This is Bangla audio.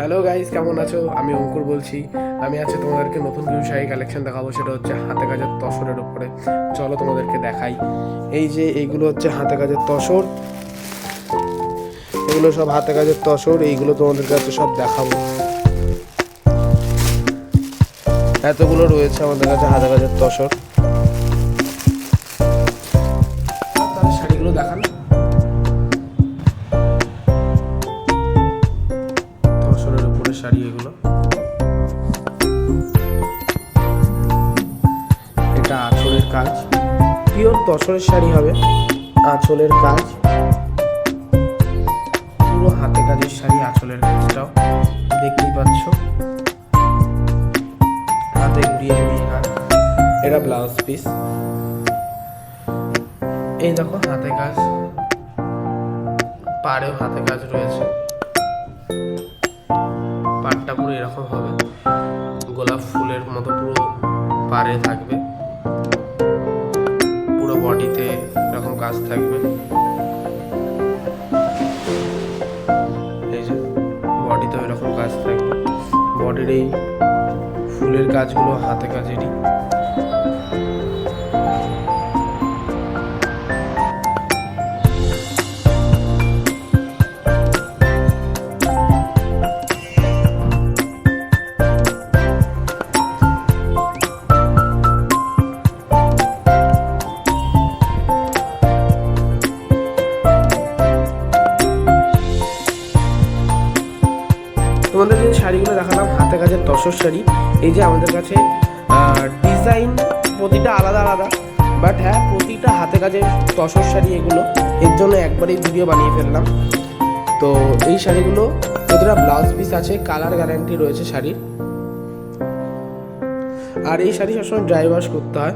হ্যালো গাইস, কেমন আছো? আমি অঙ্কুর বলছি। আমি আজকে তোমাদেরকে নতুন কিছু শাড়ি কালেকশন দেখাবো। সেটা হচ্ছে হাতে কাজের তসরের উপরে। চলো তোমাদেরকে দেখাই। এই যে এইগুলো হচ্ছে হাতে কাজের তসর, এগুলো সব হাতে কাজের তসর। এইগুলো তোমাদের কাছে সব দেখাবো। এতগুলো রয়েছে আমাদের কাছে হাতে কাজের তসর। তাহলে শাড়িগুলো দেখান। তসরের উপরে শাড়ি এগুলো। এটা আঁচলের কাজ, পিওর তসরের শাড়ি হবে। আঁচলের কাজ, পুরো হাতে কাজের শাড়ি। আঁচলের কাজটাও দেখতেই পাচ্ছ, হাতে ঘুরিয়ে ঘুরিয়ে কাজ। এটা ব্লাউজ পিস। এই দেখো হাতে কাজ, পাড়েও হাতে কাজ রয়েছে। পাড়টা পুরো এরকম হবে, গোলাপ ফুলের মতো পুরো পাড়ে থাকবে। পুরো বডিতে এরকম কাজ থাকবে। এই যে বডিতেও এরকম কাজ থাকবে। বডির এই ফুলের কাজগুলো হাতে কাজেরই। তোমাদের যে শাড়িগুলো দেখালাম হাতে কাজের তসর শাড়ি, এই যে আমাদের কাছে ডিজাইন প্রতিটা আলাদা আলাদা, বাট হ্যাঁ প্রতিটা হাতে কাজের তসর শাড়ি এগুলো। এর জন্য একবারেই ভিডিও বানিয়ে ফেললাম। তো এই শাড়িগুলো প্রতিটা ব্লাউজ পিস আছে, কালার গ্যারান্টি রয়েছে শাড়ির। আর এই শাড়ি সবসময় ড্রাই ওয়াশ করতে হয়।